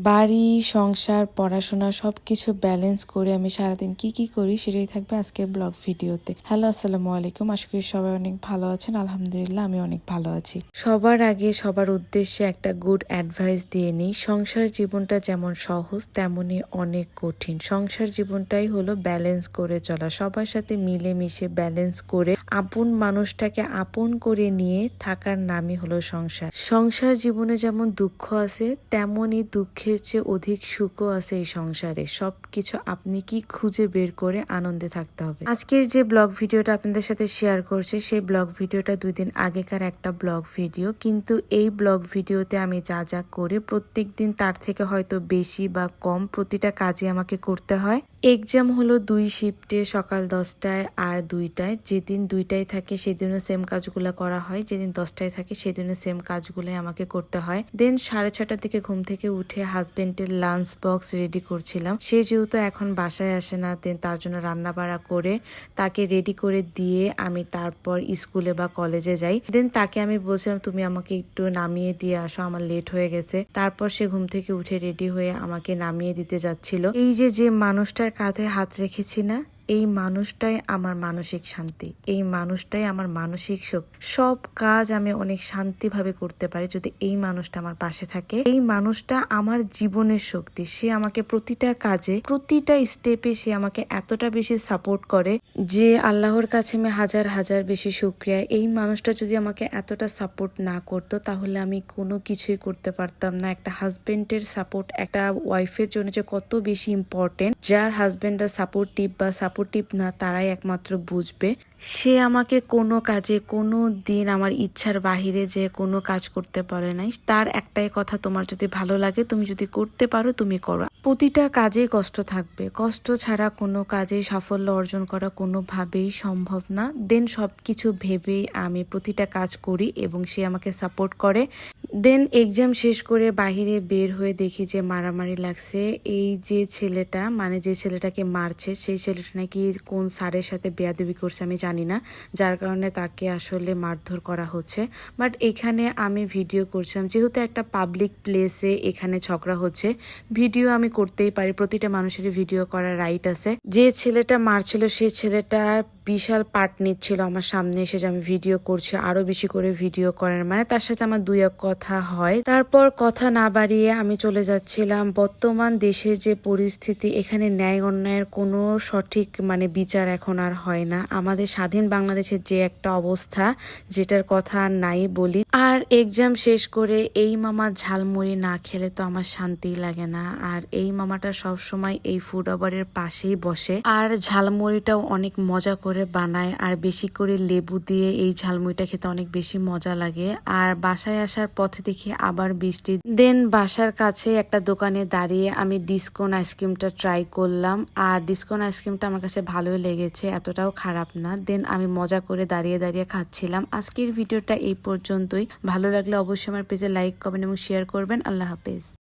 বাড়ি, সংসার, পড়াশোনা সবকিছু ব্যালেন্স করে আমি সারাদিন কি করি সেটাই থাকবে আজকের ব্লগ ভিডিওতে। হ্যালো, আসসালামু আলাইকুম। আশা করি সবাই অনেক ভালো আছেন। আলহামদুলিল্লাহ আমি অনেক ভালো আছি। সবার আগে সবার উদ্দেশ্যে একটা গুড অ্যাডভাইস দিয়ে নিই। সংসার জীবনটা যেমন সহজ তেমনই অনেক কঠিন। সংসার জীবনটাই হলো ব্যালেন্স করে চলা, সবার সাথে মিলেমিশে ব্যালেন্স করে আপন মানুষটাকে আপন করে নিয়ে থাকার নামই হলো সংসার। সংসার জীবনে যেমন দুঃখ আছে তেমনই দুঃখের চেয়ে অধিক সুখও আছে এই সংসারে। সবকিছু আপনি কি খুঁজে বের করে আনন্দে থাকতে হবে। আজকের যে ব্লগ ভিডিওটা আপনাদের সাথে শেয়ার করছি সেই ব্লগ ভিডিওটা 2 দিন আগেকার একটা ব্লগ ভিডিও, কিন্তু এই ব্লগ ভিডিওতে আমি যা যা করি প্রত্যেক দিন তার থেকে হয়তো বেশি বা কম প্রতিটা কাজে আমাকে করতে হয়। এক্সাম হলো 2 শিফটে, সকাল 10টায় আর 2টায়। যেদিন 2টায় থাকে সেদিনও সেম কাজগুলো করা হয়, যেদিন 10টায় থাকে সেদিনও সেম কাজগুলোই আমাকে করতে হয়। দেন 6:30টার দিকে ঘুম থেকে উঠে হাজবেন্ডের লাঞ্চ বক্স রেডি করছিলাম। সে যেহেতু এখন বাসায় আসে না, দেন তার জন্য রান্না বাড়া করে তাকে রেডি করে দিয়ে আমি তারপর স্কুলে বা কলেজে যাই। দেন তাকে আমি বলছিলাম তুমি আমাকে একটু নামিয়ে দিয়ে আসো, আমার লেট হয়ে গেছে। তারপর সে ঘুম থেকে উঠে রেডি হয়ে আমাকে নামিয়ে দিতে যাচ্ছিল। এই যে মানুষটার কাঁধে হাত রেখেছি না, এই মানুষটাই আমার মানসিক শান্তি, এই মানুষটাই আমার মানসিক সুখ। সব কাজ আমি অনেক শান্তিভাবে করতে পারি যদি এই মানুষটা আমার পাশে থাকে। এই মানুষটা আমার জীবনের শক্তি। সে আমাকে প্রতিটা কাজে প্রতিটা স্টেপে সে আমাকে এতটা বেশি সাপোর্ট করে যে আল্লাহর কাছে আমি হাজার হাজার বেশি শুকরিয়া। এই মানুষটা যদি আমাকে এতটা সাপোর্ট না করতো তাহলে আমি কোনো কিছুই করতে পারতাম না। একটা হাজবেন্ডের সাপোর্ট একটা ওয়াইফের জন্য যে কত বেশি ইম্পর্টেন্ট, যার হাজবেন্ডরা সাপোর্টিভ বা সাপোর্টিভ না তারাই একমাত্র বুঝবে। সে আমাকে কোনো কাজে কোনো দিন আমার ইচ্ছার বাহিরে যে কোনো কাজ করতে পারে নাই। তার একটাই কথা, তোমার যদি ভালো লাগে, তুমি যদি করতে পারো তুমি করো। প্রতিটা কাজেই কষ্ট থাকবে, কষ্ট ছাড়া কোনো কাজেই সাফল্য অর্জন করা কোনোভাবেই সম্ভব না। দেন সবকিছু ভেবেই আমি প্রতিটা কাজ করি এবং সে আমাকে সাপোর্ট করে। দেন এক্সাম শেষ করে বাহিরে বের হয়ে দেখি যে মারামারি লাগছে। এই যে ছেলেটা, মানে যে ছেলেটাকে মারছে সেই ছেলেটা নাকি কোন স্যারের সাথে বেয়াদবি করছে আমি জানি না, যার কারণে তাকে আসলে মারধর করা হচ্ছে। বাট এখানে আমি ভিডিও করছিলাম, যেহেতু একটা পাবলিক প্লেসে এখানে ঝগড়া হচ্ছে, ভিডিও আমি করতেই পারি, প্রতিটা মানুষেরই ভিডিও করার রাইট আছে। যে ছেলেটা মারছিল সেই ছেলেটা বিশাল পার্ট নিচ্ছিল আমার সামনে এসে যে আমি ভিডিও করছি, আরো বেশি করে ভিডিও করার, মানে তার সাথে আমার 2 কথা হয়। তারপর কথা না বাড়িয়ে আমি চলে যাচ্ছিলাম। বর্তমান দেশের যে পরিস্থিতি, এখানে ন্যায় অন্যায়ের কোনো সঠিক বিচার এখন আর হয় না। আমাদের স্বাধীন বাংলাদেশের যে একটা অবস্থা, যেটার কথা আর নাই বলি। আর এক্সাম শেষ করে এই মামা ঝালমুড়ি না খেলে তো আমার শান্তি লাগে না। আর এই মামাটা সবসময় এই ফুড ওভারের পাশেই বসে, আর ঝালমুড়িটাও অনেক মজা করে বানায়, আর বেশি করে লেবু দিয়ে এই ঝালমুড়িটা খেতে অনেক বেশি মজা লাগে। আর বাসায় আসার পথে দেখি আবার বৃষ্টি। দেন বাসার কাছে একটা দোকানে দাঁড়িয়ে আমি ডিসকন আইসক্রিমটা ট্রাই করলাম, আর ডিসকন আইসক্রিমটা আমার কাছে ভালোই লেগেছে, এতটাও খারাপ না। দেন আমি মজা করে দাঁড়িয়ে দাঁড়িয়ে খাচ্ছিলাম। আজকের ভিডিওটা এই পর্যন্তই। ভালো লাগলে অবশ্যই আমার পেজে লাইক, কমেন্ট এবং শেয়ার করবেন। আল্লাহ হাফেজ।